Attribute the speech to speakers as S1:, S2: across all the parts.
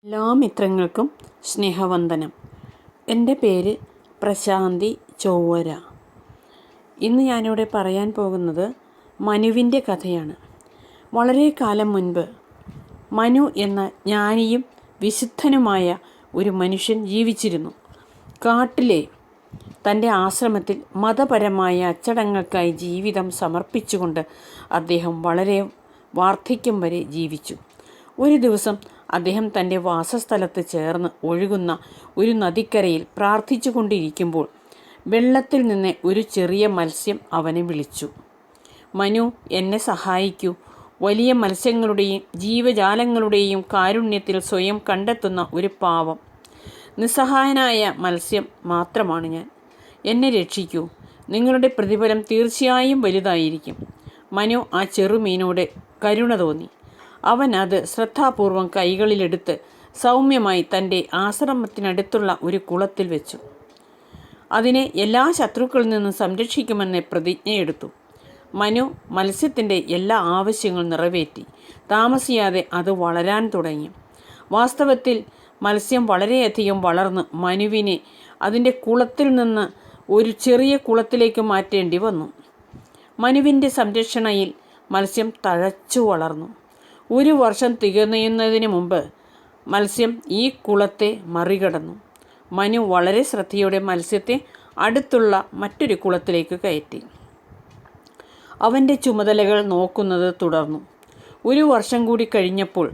S1: എല്ലാ മിത്രങ്ങൾക്കും സ്നേഹവന്ദനം. എൻ്റെ പേര് പ്രശാന്തി ചൊവ്വര. ഇന്ന് ഞാനിവിടെ പറയാൻ പോകുന്നത് മനുവിൻ്റെ കഥയാണ്. വളരെ കാലം മുൻപ് മനു എന്ന ജ്ഞാനിയും വിശുദ്ധനുമായ ഒരു മനുഷ്യൻ ജീവിച്ചിരുന്നു. കാട്ടിലെ തൻ്റെ ആശ്രമത്തിൽ മതപരമായ അച്ചടങ്ങൾക്കായി ജീവിതം സമർപ്പിച്ചുകൊണ്ട് അദ്ദേഹം വളരെ വാർദ്ധക്യം വരെ ജീവിച്ചു. ഒരു ദിവസം അദ്ദേഹം തൻ്റെ വാസസ്ഥലത്ത് ചേർന്ന് ഒഴുകുന്ന ഒരു നദിക്കരയിൽ പ്രാർത്ഥിച്ചു കൊണ്ടിരിക്കുമ്പോൾ വെള്ളത്തിൽ നിന്ന് ഒരു ചെറിയ മത്സ്യം അവനെ വിളിച്ചു. മനു, എന്നെ സഹായിക്കൂ. വലിയ മത്സ്യങ്ങളുടെയും ജീവജാലങ്ങളുടെയും കാരുണ്യത്തിൽ സ്വയം കണ്ടെത്തുന്ന ഒരു പാവം നിസ്സഹായനായ മത്സ്യം മാത്രമാണ് ഞാൻ. എന്നെ രക്ഷിക്കൂ. നിങ്ങളുടെ പ്രതിഫലം തീർച്ചയായും വലുതായിരിക്കും. മനു ആ ചെറുമീനോട് കരുണ തോന്നി. അവൻ അത് ശ്രദ്ധാപൂർവം കൈകളിലെടുത്ത് സൗമ്യമായി തൻ്റെ ആശ്രമത്തിനടുത്തുള്ള ഒരു കുളത്തിൽ വെച്ചു. അതിനെ എല്ലാ ശത്രുക്കളിൽ നിന്നും സംരക്ഷിക്കുമെന്ന് പ്രതിജ്ഞയെടുത്തു. മനു മത്സ്യത്തിൻ്റെ എല്ലാ ആവശ്യങ്ങളും നിറവേറ്റി. താമസിയാതെ അത് വളരാൻ തുടങ്ങി. വാസ്തവത്തിൽ മത്സ്യം വളരെയധികം വളർന്ന് മനുവിനെ അതിൻ്റെ കുളത്തിൽ നിന്ന് ഒരു ചെറിയ കുളത്തിലേക്ക് മാറ്റേണ്ടി വന്നു. മനുവിൻ്റെ സംരക്ഷണയിൽ മത്സ്യം തഴച്ചു വളർന്നു. ഒരു വർഷം തികയുന്നതിന് മുമ്പ് മത്സ്യം ഈ കുളത്തെ മറികടന്നു. മനു വളരെ ശ്രദ്ധയോടെ മത്സ്യത്തെ അടുത്തുള്ള മറ്റൊരു കുളത്തിലേക്ക് കയറ്റി. അവൻ്റെ ചുമതലകൾ നോക്കുന്നത് തുടർന്നു. ഒരു വർഷം കൂടി കഴിഞ്ഞപ്പോൾ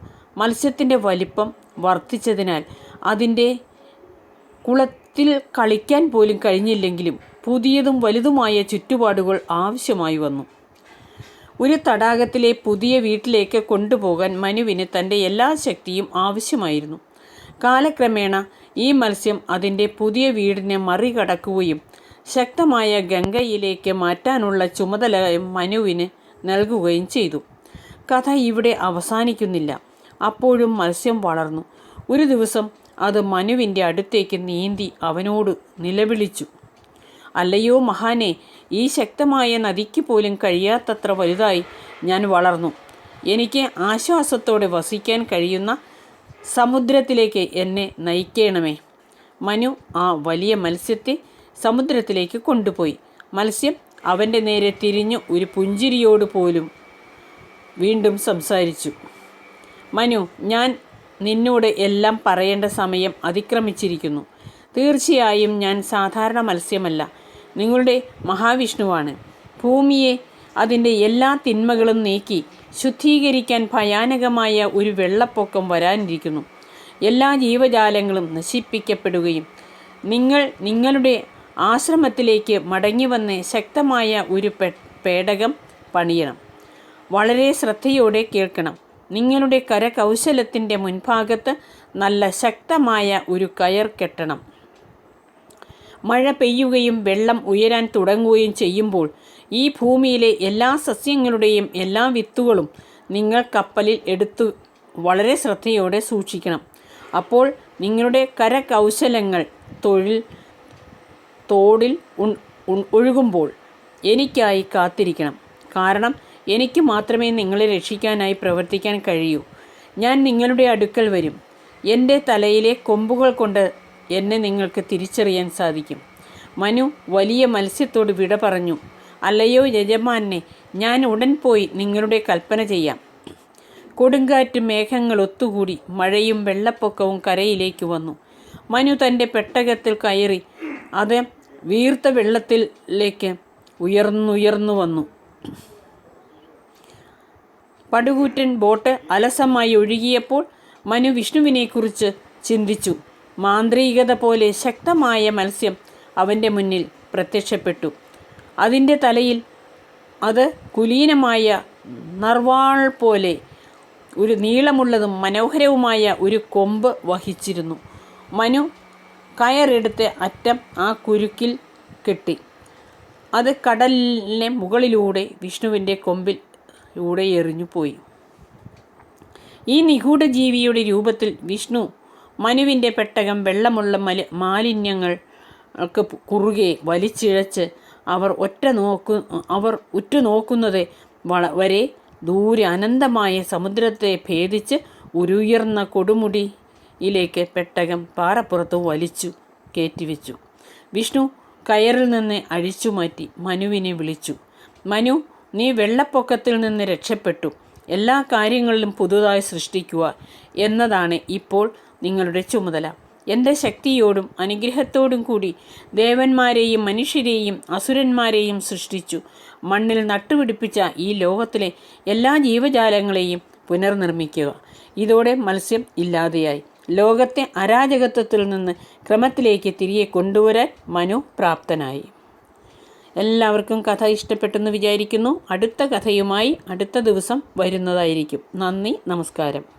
S1: മത്സ്യത്തിൻ്റെ വലിപ്പം വർദ്ധിച്ചതിനാൽ അതിൻ്റെ കുളത്തിൽ കളിക്കാൻ പോലും കഴിഞ്ഞില്ലെങ്കിലും പുതിയതും വലുതുമായ ചുറ്റുപാടുകൾ ആവശ്യമായി വന്നു. ഒരു തടാകത്തിലെ പുതിയ വീട്ടിലേക്ക് കൊണ്ടുപോകാൻ മനുവിന് തൻ്റെ എല്ലാ ശക്തിയും ആവശ്യമായിരുന്നു. കാലക്രമേണ ഈ മത്സ്യം അതിൻ്റെ പുതിയ വീടിനെ മറികടക്കുകയും ശക്തമായ ഗംഗയിലേക്ക് മാറ്റാനുള്ള ചുമതല മനുവിന് നൽകുകയും ചെയ്തു. കഥ ഇവിടെ അവസാനിക്കുന്നില്ല. അപ്പോഴും മത്സ്യം വളർന്നു. ഒരു ദിവസം അത് മനുവിൻ്റെ അടുത്തേക്ക് നീന്തി അവനോട് നിലവിളിച്ചു. അല്ലയോ മഹാനെ, ഈ ശക്തമായ നദിക്ക് പോലും കഴിയാത്തത്ര വലുതായി ഞാൻ വളർന്നു. എനിക്ക് ആശ്വാസത്തോടെ വസിക്കാൻ കഴിയുന്ന സമുദ്രത്തിലേക്ക് എന്നെ നയിക്കണമേ. മനു ആ വലിയ മത്സ്യത്തെ സമുദ്രത്തിലേക്ക് കൊണ്ടുപോയി. മത്സ്യം അവൻ്റെ നേരെ തിരിഞ്ഞു ഒരു പുഞ്ചിരിയോട് പോലും വീണ്ടും സംസാരിച്ചു. മനു, ഞാൻ നിന്നോട് എല്ലാം പറയേണ്ട സമയം അതിക്രമിച്ചിരിക്കുന്നു. തീർച്ചയായും ഞാൻ സാധാരണ മത്സ്യമല്ല. നിങ്ങളുടെ മഹാവിഷ്ണുവാണ്. ഭൂമിയെ അതിൻ്റെ എല്ലാ തിന്മകളും നീക്കി ശുദ്ധീകരിക്കാൻ ഭയാനകമായ ഒരു വെള്ളപ്പൊക്കം വരാനിരിക്കുന്നു. എല്ലാ ജീവജാലങ്ങളും നശിപ്പിക്കപ്പെടുകയും നിങ്ങൾ നിങ്ങളുടെ ആശ്രമത്തിലേക്ക് മടങ്ങിവന്ന് ശക്തമായ ഒരു പേടകം പണിയണം. വളരെ ശ്രദ്ധയോടെ കേൾക്കണം. നിങ്ങളുടെ കരകൗശലത്തിൻ്റെ മുൻഭാഗത്ത് നല്ല ശക്തമായ ഒരു കയർ കെട്ടണം. മഴ പെയ്യുകയും വെള്ളം ഉയരാൻ തുടങ്ങുകയും ചെയ്യുമ്പോൾ ഈ ഭൂമിയിലെ എല്ലാ സസ്യങ്ങളുടെയും എല്ലാ വിത്തുകളും നിങ്ങൾ കപ്പലിൽ എടുത്തു വളരെ ശ്രദ്ധയോടെ സൂക്ഷിക്കണം. അപ്പോൾ നിങ്ങളുടെ കരകൗശലങ്ങൾ തോടിൽ ഒഴുകുമ്പോൾ എനിക്കായി കാത്തിരിക്കണം. കാരണം എനിക്ക് മാത്രമേ നിങ്ങളെ രക്ഷിക്കാനായി പ്രവർത്തിക്കാൻ കഴിയൂ. ഞാൻ നിങ്ങളുടെ അടുക്കൽ വരും. എൻ്റെ തലയിലെ കൊമ്പുകൾ കൊണ്ട് എന്നെ നിങ്ങൾക്ക് തിരിച്ചറിയാൻ സാധിക്കും. മനു വലിയ മത്സ്യത്തോട് വിട പറഞ്ഞു. അല്ലയോ യജമാനെ, ഞാൻ ഉടൻ പോയി നിങ്ങളുടെ കൽപ്പന ചെയ്യാം. കൊടുങ്കാറ്റ് മേഘങ്ങൾ ഒത്തുകൂടി മഴയും വെള്ളപ്പൊക്കവും കരയിലേക്ക് വന്നു. മനു തൻ്റെ പെട്ടകത്തിൽ കയറി അത് വീർത്ത വെള്ളത്തിലേക്ക് ഉയർന്നുയർന്നു വന്നു. പടുകൂറ്റൻ ബോട്ട് അലസമായി ഒഴുകിയപ്പോൾ മനു വിഷ്ണുവിനെക്കുറിച്ച് ചിന്തിച്ചു. മാന്ത്രികത പോലെ ശക്തമായ മത്സ്യം അവൻ്റെ മുന്നിൽ പ്രത്യക്ഷപ്പെട്ടു. അതിൻ്റെ തലയിൽ അത് കുലീനമായ നർവാൾ പോലെ ഒരു നീളമുള്ളതും മനോഹരവുമായ ഒരു കൊമ്പ് വഹിച്ചിരുന്നു. മനു കയറെടുത്ത് അറ്റം ആ കുരുക്കിൽ കെട്ടി. അത് കടലിനെ മുകളിലൂടെ വിഷ്ണുവിൻ്റെ കൊമ്പിലൂടെ എറിഞ്ഞുപോയി. ഈ നിഗൂഢ ജീവിയുടെ രൂപത്തിൽ വിഷ്ണു മനുവിൻ്റെ പെട്ടകം വെള്ളമുള്ള മാലിന്യങ്ങൾക്ക് കുറുകെ വലിച്ചിഴച്ച് അവർ ഉറ്റുനോക്കുന്നത് വരെ ദൂരെ അനന്തമായ സമുദ്രത്തെ ഭേദിച്ച് ഒരു ഉയർന്ന കൊടുമുടി യിലേക്ക് പെട്ടകം പാറപ്പുറത്ത് വലിച്ചു കയറ്റിവെച്ചു. വിഷ്ണു കയറിൽ നിന്ന് അഴിച്ചു മാറ്റി മനുവിനെ വിളിച്ചു. മനു, നീ വെള്ളപ്പൊക്കത്തിൽ നിന്ന് രക്ഷപ്പെട്ടു. എല്ലാ കാര്യങ്ങളിലും പുതുതായി സൃഷ്ടിക്കുക എന്നതാണ് ഇപ്പോൾ നിങ്ങളുടെ ചുമതല. എൻ്റെ ശക്തിയോടും അനുഗ്രഹത്തോടും കൂടി ദേവന്മാരെയും മനുഷ്യരെയും അസുരന്മാരെയും സൃഷ്ടിച്ചു. മണ്ണിൽ നട്ടുപിടിപ്പിച്ച ഈ ലോകത്തിലെ എല്ലാ ജീവജാലങ്ങളെയും പുനർനിർമ്മിക്കുക. ഇതോടെ മത്സ്യം ഇല്ലാതെയായി. ലോകത്തെ അരാജകത്വത്തിൽ നിന്ന് ക്രമത്തിലേക്ക് തിരികെ കൊണ്ടുവരാൻ മനു പ്രാപ്തനായി. എല്ലാവർക്കും കഥ ഇഷ്ടപ്പെട്ടെന്ന് വിചാരിക്കുന്നു. അടുത്ത കഥയുമായി അടുത്ത ദിവസം വരുന്നതായിരിക്കും. നന്ദി, നമസ്കാരം.